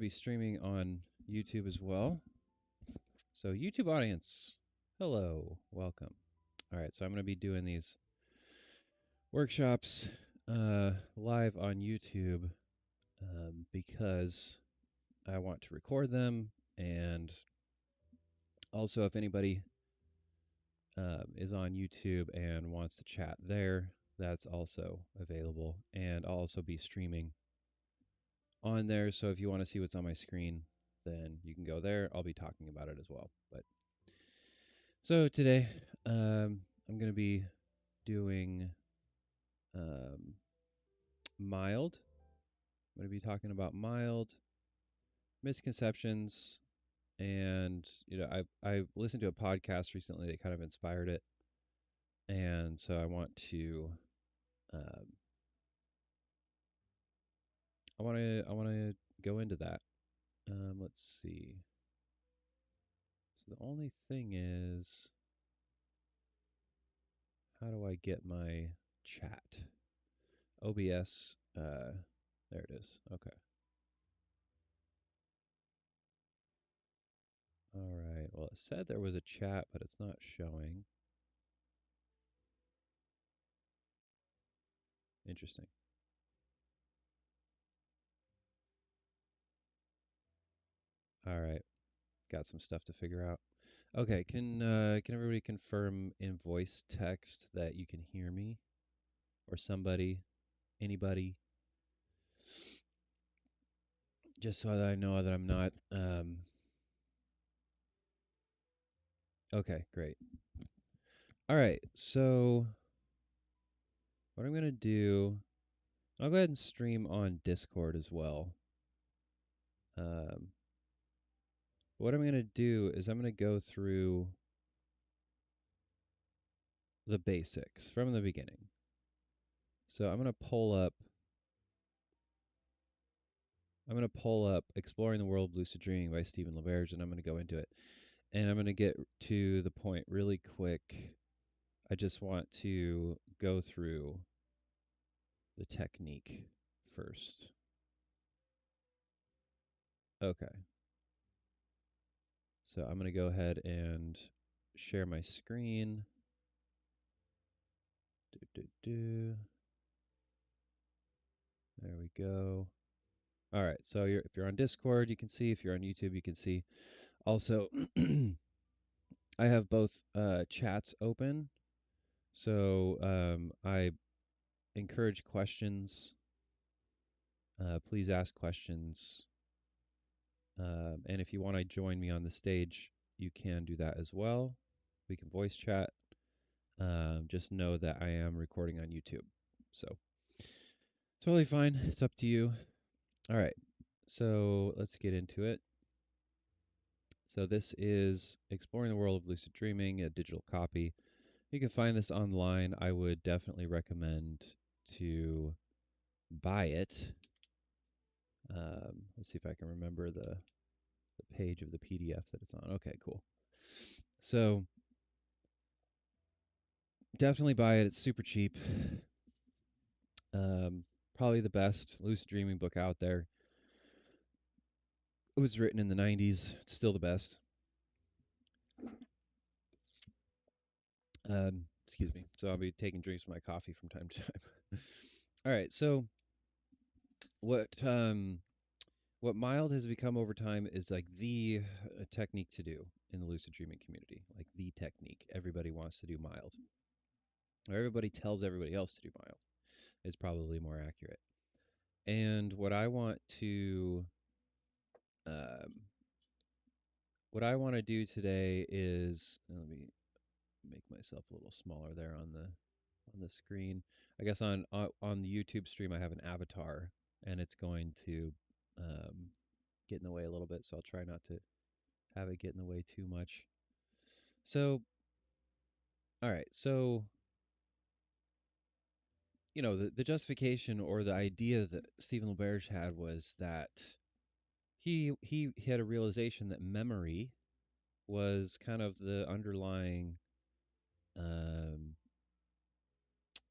be streaming on YouTube as well. So, YouTube audience, hello, welcome. All right, so I'm going to be doing these workshops live on YouTube because I want to record them, and also if anybody is on YouTube and wants to chat there, that's also available. And I'll also be streaming on there, so if you want to see what's on my screen, then you can go there. I'll be talking about it as well. But so today, I'm going to be doing mild. I'm going to be talking about mild misconceptions, and I listened to a podcast recently that kind of inspired it, and so um, I want to go into that. Let's see. So the only thing is, how do I get my chat? OBS. There it is. Okay. All right. Well, it said there was a chat, but it's not showing. Interesting. All right. Got some stuff to figure out. Okay. Can everybody confirm in voice text that you can hear me, or somebody, anybody, just so that I know that I'm not. Okay. Great. All right. So what I'm gonna do, I'll go ahead and stream on Discord as well. Um, what I'm gonna do is I'm gonna go through the basics from the beginning. So I'm going to pull up Exploring the World of Lucid Dreaming by Stephen LaBerge, and I'm going to go into it. And I'm going to get to the point really quick. I just want to go through the technique first. Okay. So I'm going to go ahead and share my screen. There we go. All right. So if you're on Discord, you can see. If you're on YouTube, you can see. Also, I have both chats open. So I encourage questions. Please ask questions. And if you want to join me on the stage, you can do that as well. We can voice chat. Just know that I am recording on YouTube. So totally fine. It's up to you. All right. So let's get into it. So this is Exploring the World of Lucid Dreaming, a digital copy. You can find this online. I would definitely recommend to buy it. Let's see if I can remember the page of the PDF that it's on. Okay, cool. So definitely buy it. It's super cheap. Probably the best lucid dreaming book out there. It was written in the 90s. It's still the best. Excuse me. So I'll be taking drinks with my coffee from time to time. All right. So what what mild has become over time is like the technique to do in the lucid dreaming community. Like the technique. Everybody wants to do mild. Or everybody tells everybody else to do mild. Is probably more accurate. And um, what I want to do today is, let me make myself a little smaller there on the screen. I guess on the YouTube stream I have an avatar, and it's going to get in the way a little bit, so I'll try not to have it get in the way too much. So, all right, so the justification or the idea that Stephen LaBerge had was that he had a realization that memory was kind of the um,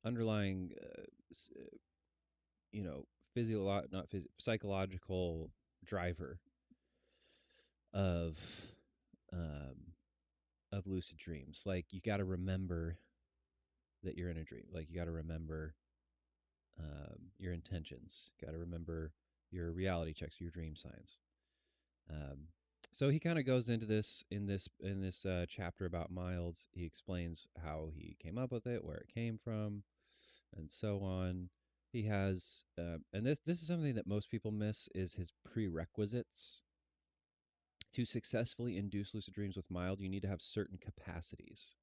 underlying, uh, s- uh, not psychological. driver of um, of lucid dreams. Like you got to remember that you're in a dream. Like you got to remember your intentions. Got to remember your reality checks, your dream signs. Um, so he kind of goes into this in this chapter about mild. He explains how he came up with it, where it came from, and so on. He has, and this is something that most people miss is his prerequisites to successfully induce lucid dreams with mild. You need to have certain capacities.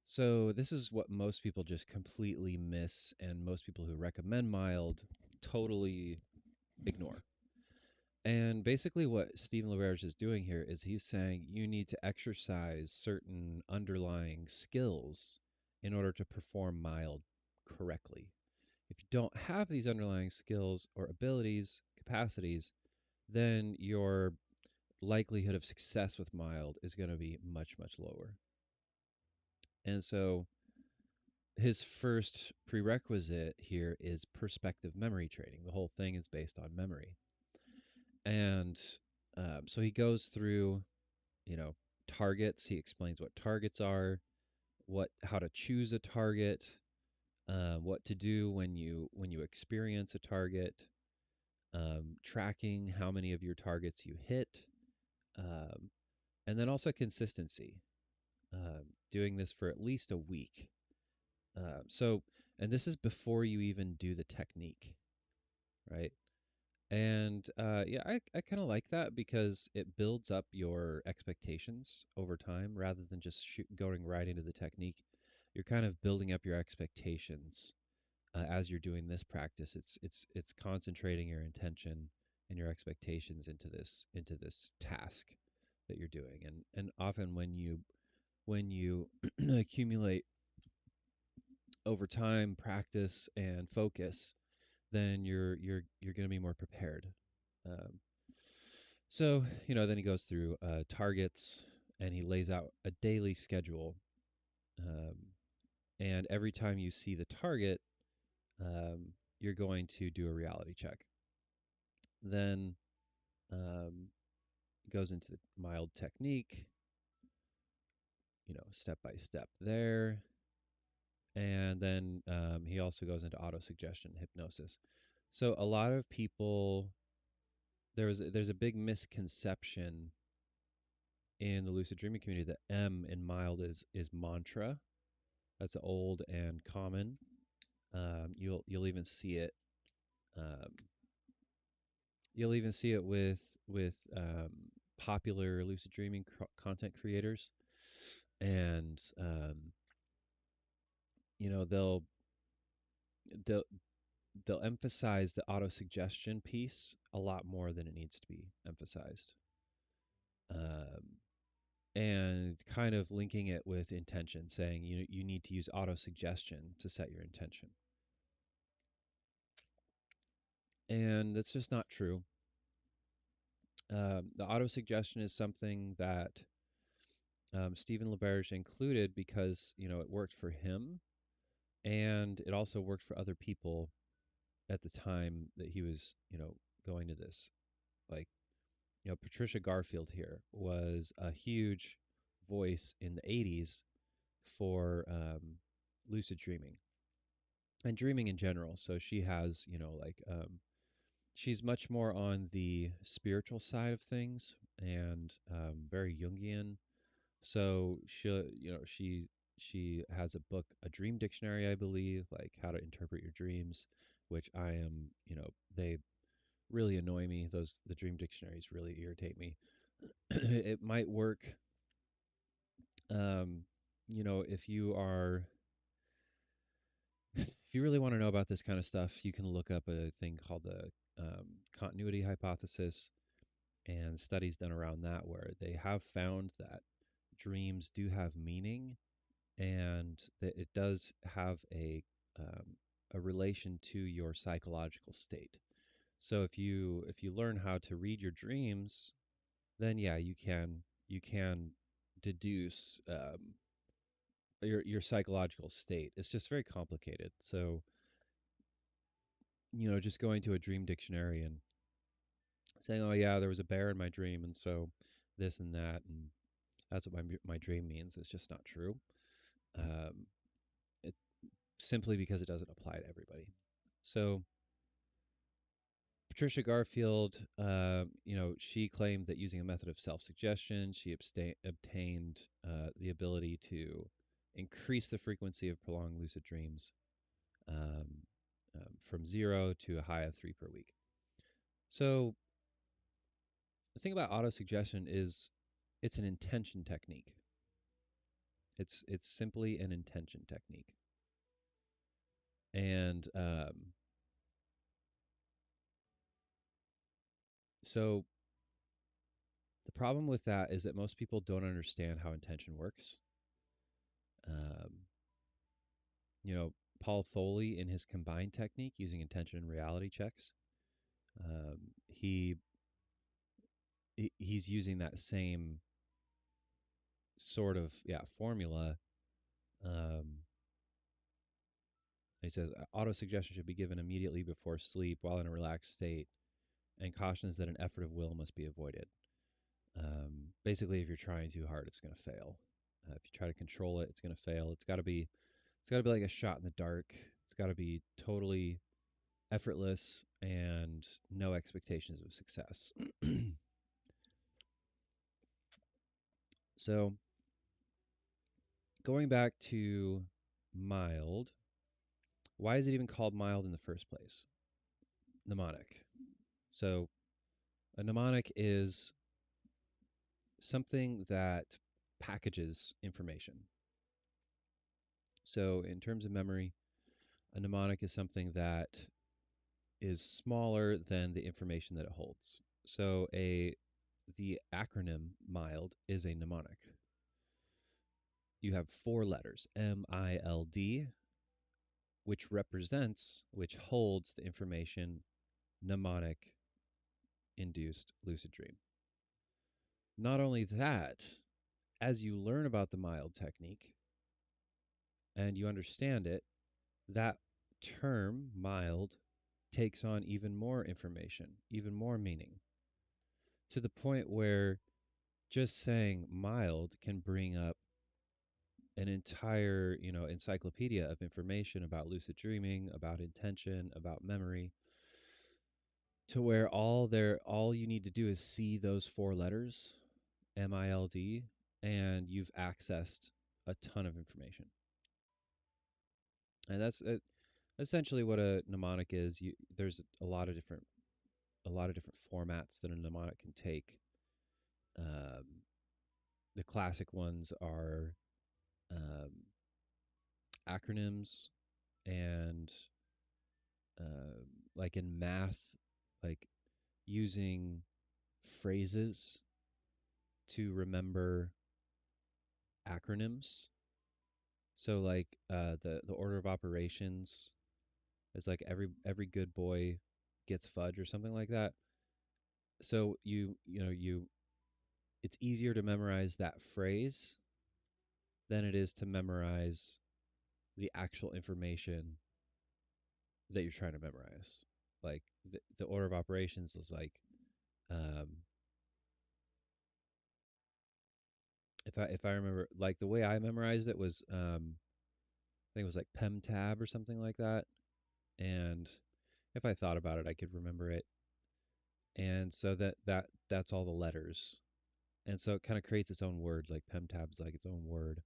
So this is what most people just completely miss, and most people who recommend mild totally ignore. And basically, what Stephen LaBerge is doing here is he's saying you need to exercise certain underlying skills in order to perform mild correctly. If you don't have these underlying skills or abilities, capacities, then your likelihood of success with mild is going to be much, much lower. And so his first prerequisite here is perspective memory training. The whole thing is based on memory. And so he goes through, you know, targets. He explains what targets are, how to choose a target, what to do when you experience a target, tracking how many of your targets you hit, um, and then also consistency. Doing this for at least a week. So, and this is before you even do the technique, right? And yeah, I kind of like that because it builds up your expectations over time rather than just going right into the technique. You're kind of building up your expectations as you're doing this practice. It's concentrating your intention and your expectations into this task that you're doing. And often when you accumulate over time, practice and focus, then you're going to be more prepared. Um, so then he goes through targets and he lays out a daily schedule. Um, and every time you see the target, you're going to do a reality check. Then goes into the mild technique, step by step there. And then he also goes into auto suggestion hypnosis. So a lot of people, there's a big misconception in the lucid dreaming community that M in mild is mantra. That's old and common. You'll even see it. Um, you'll even see it with popular lucid dreaming content creators, and you know they'll they'll emphasize the auto suggestion piece a lot more than it needs to be emphasized. Um, and kind of linking it with intention, saying you need to use auto suggestion to set your intention. And that's just not true. The auto suggestion is something that Stephen LaBerge included because it worked for him, and it also worked for other people at the time that he was going to this. Like Patricia Garfield here was a huge voice in the 80s for lucid dreaming and dreaming in general. So she has, she's much more on the spiritual side of things and very Jungian. So she has a book, a dream dictionary, I believe, like how to interpret your dreams, which I am, they really annoy me. The dream dictionaries really irritate me. It might work, um, if you really want to know about this kind of stuff, you can look up a thing called the continuity hypothesis and studies done around that where they have found that dreams do have meaning and that it does have a relation to your psychological state. So if you learn how to read your dreams, then yeah, you can deduce your psychological state. It's just very complicated. So just going to a dream dictionary and saying, "Oh yeah, there was a bear in my dream, and so this and that, and that's what my dream means." It's just not true. Um, it simply because it doesn't apply to everybody. So Patricia Garfield, she claimed that using a method of self-suggestion, she obtained the ability to increase the frequency of prolonged lucid dreams um, from 0 to a high of 3 per week. So the thing about autosuggestion is it's an intention technique. It's simply an intention technique. And so the problem with that is that most people don't understand how intention works. Um, Paul Tholey in his combined technique using intention and reality checks, um, he he's using that same sort of formula. Um, he says auto suggestion should be given immediately before sleep while in a relaxed state, and cautions that an effort of will must be avoided. Basically, if you're trying too hard, it's going to fail. If you try to control it, it's going to fail. It's got to be like a shot in the dark. It's got to be totally effortless and no expectations of success. So, going back to mild, why is it even called mild in the first place? Mnemonic. So, a mnemonic is something that packages information. So, in terms of memory, a mnemonic is something that is smaller than the information that it holds. So, the acronym MILD is a mnemonic. You have 4 letters, MILD, which holds the information mnemonic, induced, lucid dream. Not only that, as you learn about the mild technique and you understand it, that term mild takes on even more information, even more meaning, to the point where just saying mild can bring up an entire, encyclopedia of information about lucid dreaming, about intention, about memory, to where all you need to do is see those 4 letters, MILD, and you've accessed a ton of information. And that's essentially what a mnemonic is. There's a lot of different formats that a mnemonic can take. Um, the classic ones are um, acronyms and uh, like in math, like using phrases to remember acronyms. So like the order of operations is like every good boy gets fudge or something like that. So you it's easier to memorize that phrase than it is to memorize the actual information that you're trying to memorize. Like the order of operations is like um, if I remember, like the way I memorized it was I think it was like Pem tab or something like that. And if I thought about it, I could remember it. And so that's all the letters. And so it kind of creates its own word. Like Pem tab's like its own word.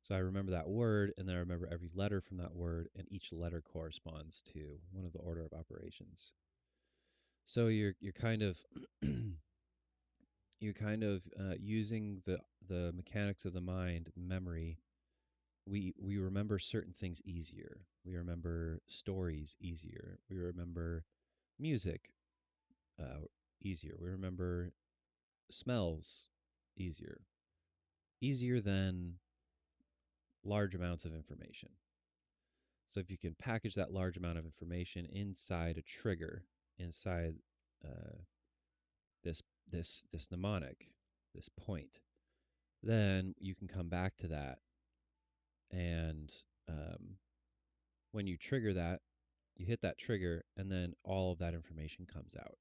So I remember that word, and then I remember every letter from that word, and each letter corresponds to one of the order of operations. So you're kind of using the mechanics of the mind, memory. We remember certain things easier. We remember stories easier. We remember music uh, easier. We remember smells easier. Easier than large amounts of information. So if you can package that large amount of information inside a trigger, inside uh, this this mnemonic, this point, then you can come back to that, and um, when you trigger that, you hit that trigger, and then all of that information comes out.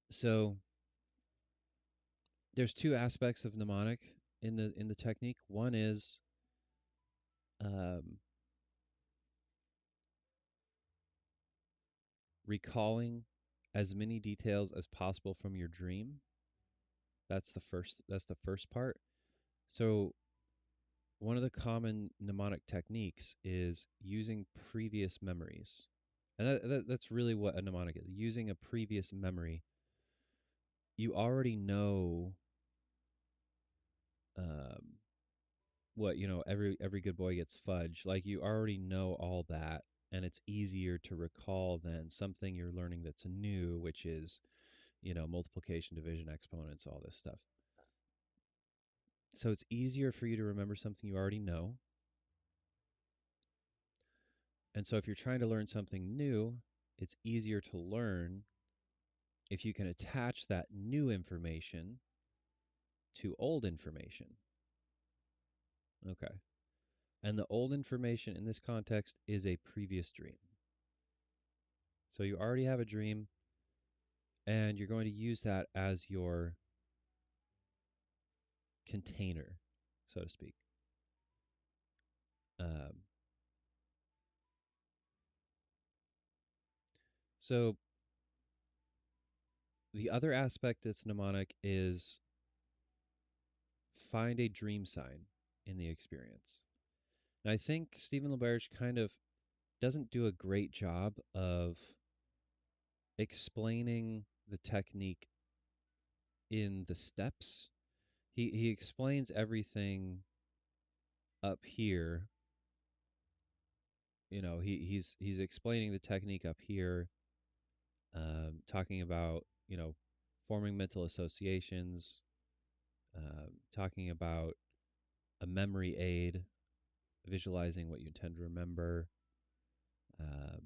So there's two aspects of mnemonic in the technique. One is um, recalling as many details as possible from your dream. That's the first part. So one of the common mnemonic techniques is using previous memories. And that's really what a mnemonic is, using a previous memory. You already know um, what, every good boy gets fudge. Like you already know all that, and it's easier to recall than something you're learning that's new, which is, multiplication, division, exponents, all this stuff. So it's easier for you to remember something you already know. And so if you're trying to learn something new, it's easier to learn if you can attach that new information to old information. Okay. And the old information in this context is a previous dream. So you already have a dream, and you're going to use that as your container, so to speak. Um, so the other aspect that's mnemonic is find a dream sign in the experience. And I think Stephen LaBerge kind of doesn't do a great job of explaining the technique in the steps. He explains everything up here. He's explaining the technique up here, talking about forming mental associations, talking about a memory aid, visualizing what you intend to remember, um,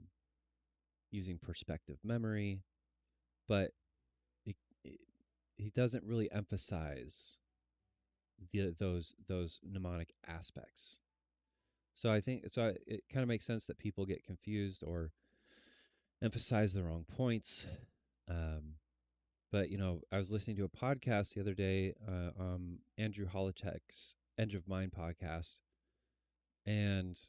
using perspective memory, but he, he doesn't really emphasize those mnemonic aspects. So I think it kind of makes sense that people get confused or emphasize the wrong points. Um, but I was listening to a podcast the other day, Andrew Holotek's Edge of Mind podcast, and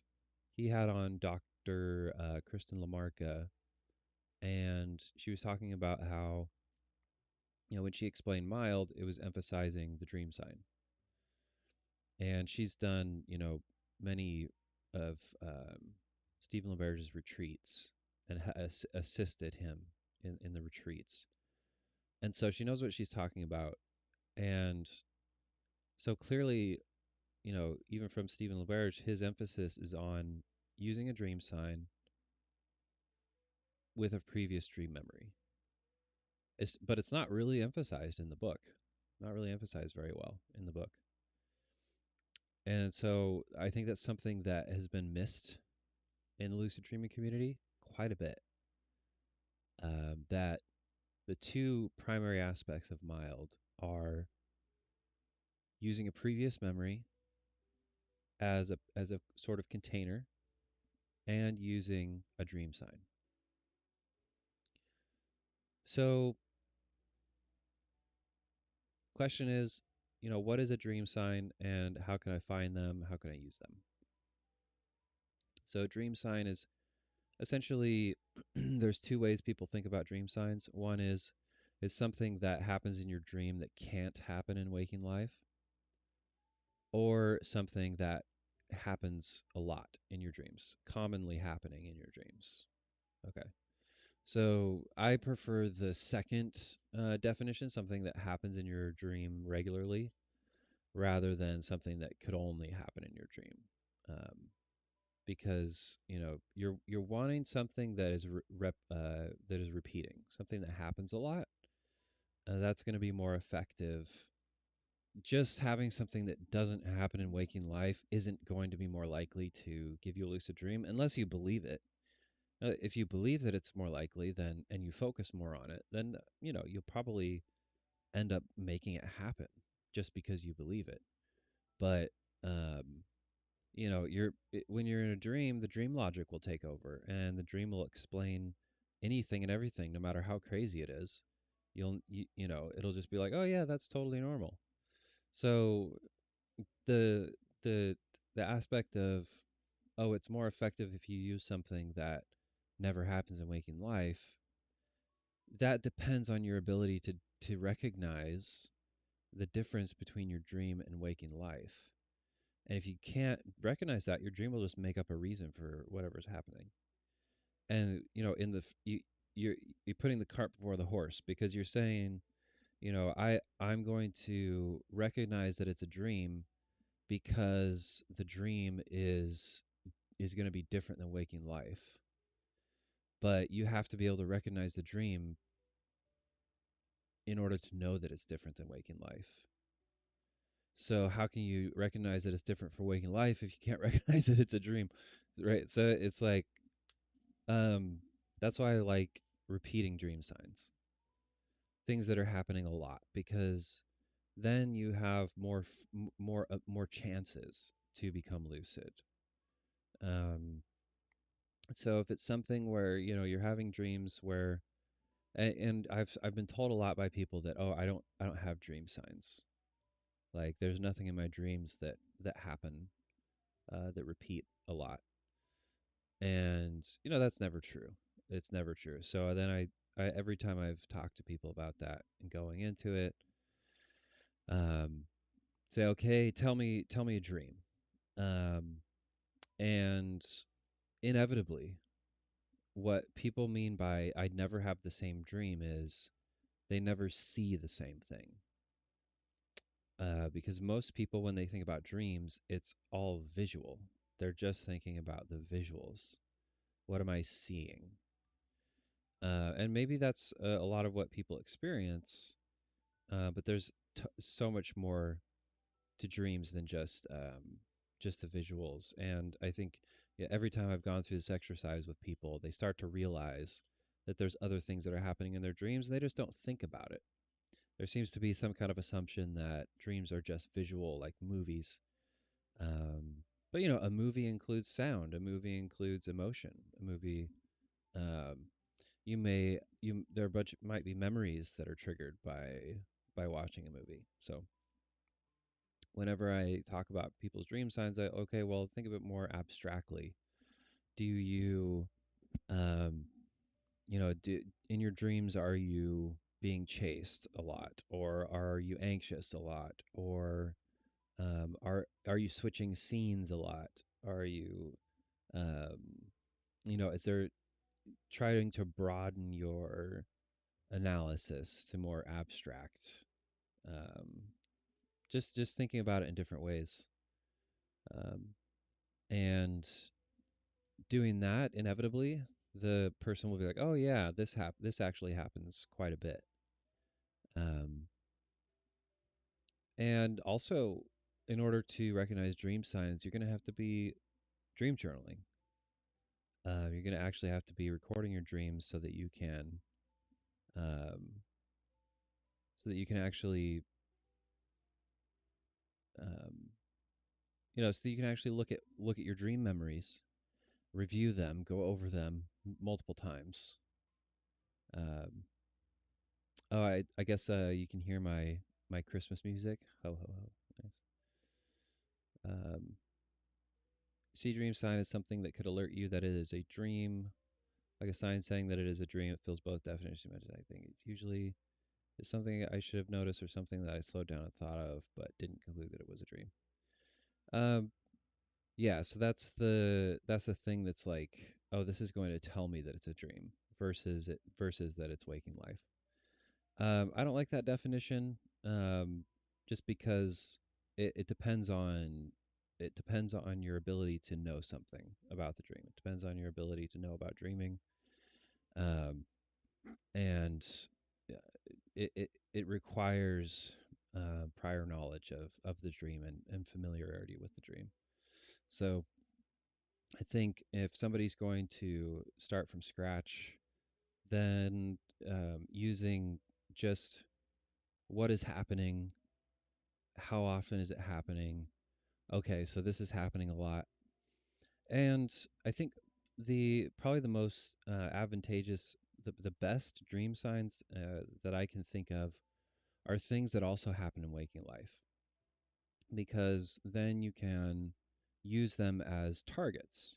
he had on Dr. Kristen Lamarca, and she was talking about how when she explained mild, it was emphasizing the dream sign, and she's done many of Stephen LeBerge's retreats and has assisted him in the retreats. And so she knows what she's talking about. And so clearly, even from Stephen LeBerge, his emphasis is on using a dream sign with a previous dream memory. But it's not really emphasized in the book, not really emphasized very well in the book. And so I think that's something that has been missed in the lucid dreaming community quite a bit. That the two primary aspects of mild are using a previous memory as a sort of container and using a dream sign. So, question is, what is a dream sign and how can I find them? How can I use them? So, a dream sign is essentially there's two ways people think about dream signs. One is something that happens in your dream that can't happen in waking life, or something that happens a lot in your dreams, commonly happening in your dreams. Okay. So I prefer the second definition, something that happens in your dream regularly, rather than something that could only happen in your dream. Um, because you're wanting something that is that is repeating, something that happens a lot. That's going to be more effective. Just having something that doesn't happen in waking life isn't going to be more likely to give you a lucid dream unless you believe it. If you believe that it's more likely, then and you focus more on it, then you'll probably end up making it happen just because you believe it. But um, when you're in a dream, the dream logic will take over, and the dream will explain anything and everything, no matter how crazy it is. You know, it'll just be like, oh yeah, that's totally normal. So the the the aspect of, oh, it's more effective if you use something that never happens in waking life, that depends on your ability to recognize the difference between your dream and waking life. And if you can't recognize that, your dream will just make up a reason for whatever's happening. And you know, you're you're putting the cart before the horse, because you're saying, you know, I'm going to recognize that it's a dream because the dream is going to be different than waking life. But you have to be able to recognize the dream in order to know that it's different than waking life. So how can you recognize that it's different for waking life if you can't recognize that it's a dream? Right? So it's like, um that's why I like repeating dream signs. Things that are happening a lot, because then you have more chances to become lucid. Um so if it's something where, you know, you're having dreams where, and I've been told a lot by people that, oh, I don't have dream signs. Like there's nothing in my dreams that happen, that repeat a lot. And you know, that's never true. It's never true. So then I every time I've talked to people about that and going into it, um, say, okay, tell me a dream. Um, and inevitably, what people mean by I never have the same dream is they never see the same thing. Because most people, when they think about dreams, it's all visual. They're just thinking about the visuals. What am I seeing? And maybe that's a lot of what people experience, but there's so much more to dreams than just the visuals. And I think, yeah, every time I've gone through this exercise with people, they start to realize that there's other things that are happening in their dreams, and they just don't think about it. There seems to be some kind of assumption that dreams are just visual, like movies. Um, but you know, a movie includes sound. A movie includes emotion. A movie, um, you may you there but might be memories that are triggered by watching a movie. So whenever I talk about people's dream signs, okay, well, think of it more abstractly. Do you, um, you know, in your dreams, are you being chased a lot, or are you anxious a lot, or are you switching scenes a lot? Are you, um, you know, is there trying to broaden your analysis to more abstract? Um, just thinking about it in different ways, um, and doing that, inevitably, the person will be like, "Oh yeah, this actually happens quite a bit." Um, and also, in order to recognize dream signs, you're going to have to be dream journaling. You're going to actually have to be recording your dreams um, so that you can actually, um, you know, so that you can actually look at your dream memories, review them, go over them multiple times. Um, oh, I guess you can hear my Christmas music. Ho ho ho. Nice. Um, See, dream sign is something that could alert you that it is a dream, like a sign saying that it is a dream. It fills both definitions. I think it's something I should have noticed, or something that I slowed down and thought of, but didn't conclude that it was a dream. Um, yeah, so that's the thing that's like, oh, this is going to tell me that it's a dream versus that it's waking life. I don't like that definition, just because it depends on your ability to know something about the dream. It depends on your ability to know about dreaming, um, and uh, it requires prior knowledge of the dream, and familiarity with the dream. So I think if somebody's going to start from scratch, then using just what is happening, how often is it happening? Okay, so this is happening a lot. And I think the probably the most advantageous the best dream signs that I can think of are things that also happen in waking life, because then you can use them as targets.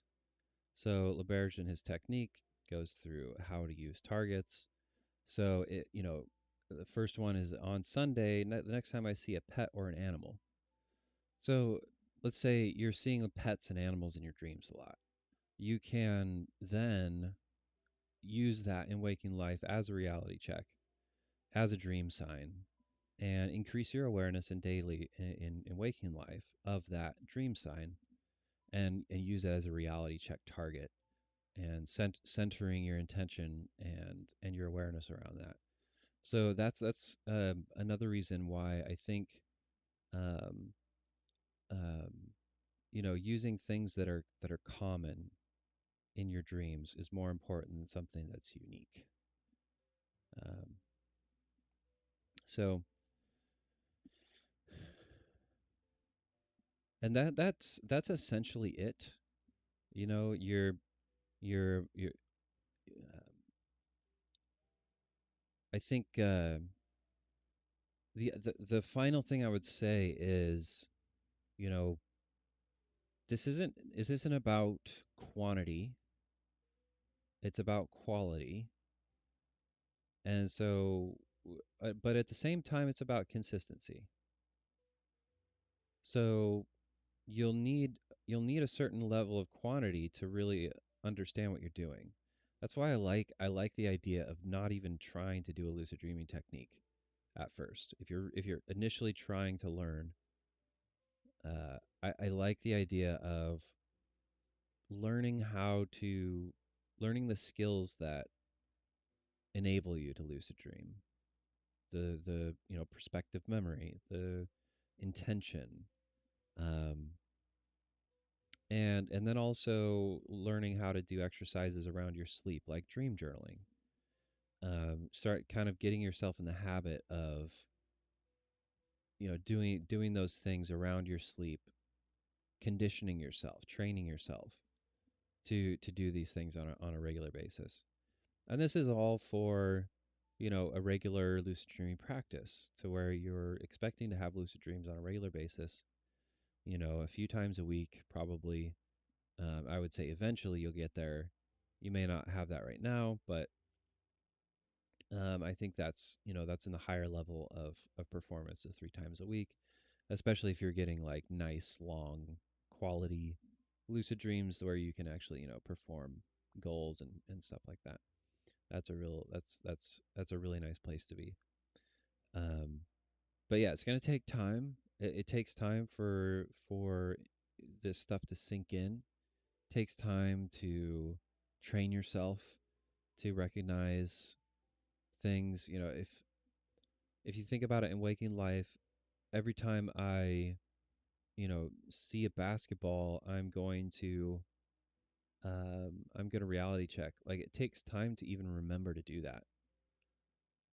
So LeBerge in his technique goes through how to use targets. So the first one is on Sunday. The next time I see a pet or an animal. So let's say you're seeing pets and animals in your dreams a lot. You can then use that in waking life as a reality check, as a dream sign, and increase your awareness in daily in waking life of that dream sign, and use that as a reality check target, and centering your intention and your awareness around that. So that's another reason why I think um, um, using things that are common in your dreams is more important than something that's unique. Um, so and that's essentially it. You know, you're I think the final thing I would say is, you know, this isn't about quantity, it's about quality. And so but at the same time it's about consistency. So you'll need you'll need a certain level of quantity to really understand what you're doing. That's why I like the idea of not even trying to do a lucid dreaming technique at first. If you're initially trying to learn, I like the idea of learning how to learning the skills that enable you to lucid dream. The perspective memory, the intention, um, and then also learning how to do exercises around your sleep, like dream journaling. Start kind of getting yourself in the habit of doing those things around your sleep, conditioning yourself, training yourself to do these things on a regular basis. And this is all for a regular lucid dreaming practice, to where you're expecting to have lucid dreams on a regular basis, a few times a week, probably. I would say eventually you'll get there. You may not have that right now, but I think that's in the higher level of performance of 3 times a week, especially if you're getting like nice, long, quality lucid dreams where you can actually perform goals and stuff like that. That's a really nice place to be. Um, but yeah, it's gonna take time. It takes time for this stuff to sink in. It takes time to train yourself to recognize things. If you think about it in waking life, every time I see a basketball, I'm going to reality check. Like, it takes time to even remember to do that,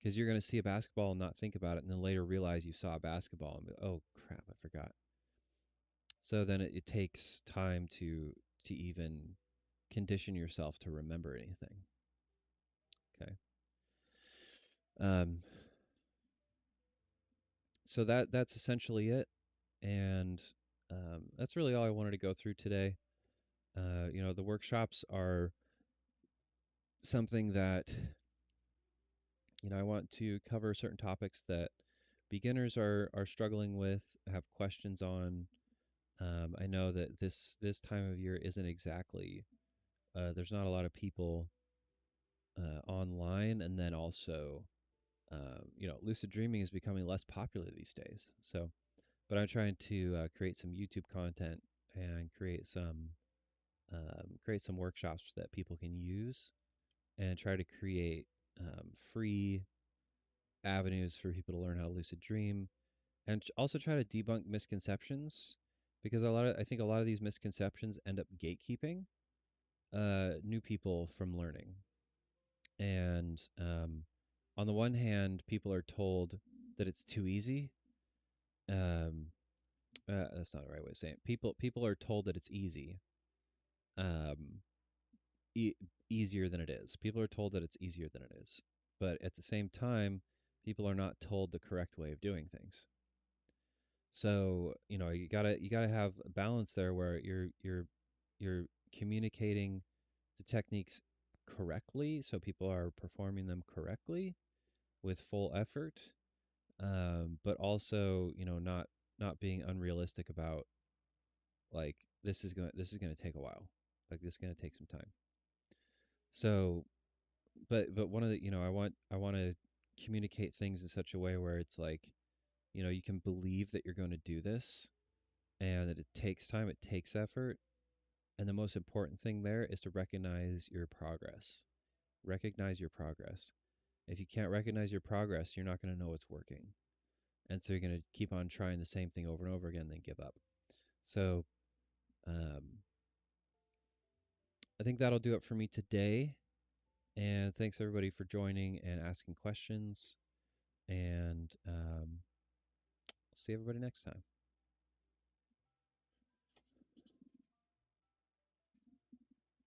because you're going to see a basketball and not think about it, and then later realize you saw a basketball and be, oh crap, I forgot. So then it takes time to even condition yourself to remember anything. Okay. Um, so that's essentially it, and that's really all I wanted to go through today. The workshops are something that I want to cover certain topics that beginners are struggling with, have questions on. I know that this time of year isn't exactly there's not a lot of people online, and then also lucid dreaming is becoming less popular these days. So, but I'm trying to create some YouTube content and create some workshops that people can use, and try to create free avenues for people to learn how to lucid dream, and also try to debunk misconceptions, because I think a lot of these misconceptions end up gatekeeping new people from learning. And on the one hand, people are told that it's too easy. Um, that's not the right way of saying it. People are told that it's easy, um, e- easier than it is. People are told that it's easier than it is. But at the same time, people are not told the correct way of doing things. So, you gotta have a balance there where you're communicating the techniques correctly, so people are performing them correctly with full effort, but also, not being unrealistic about, like, this is going to take a while, like this is going to take some time. So, but one of the, I want to communicate things in such a way where it's like, you can believe that you're going to do this, and that it takes time, it takes effort. And the most important thing there is to recognize your progress. Recognize your progress. If you can't recognize your progress, you're not going to know what's working. And so you're going to keep on trying the same thing over and over again, then give up. So um, I think that'll do it for me today. And thanks everybody for joining and asking questions. And see everybody next time.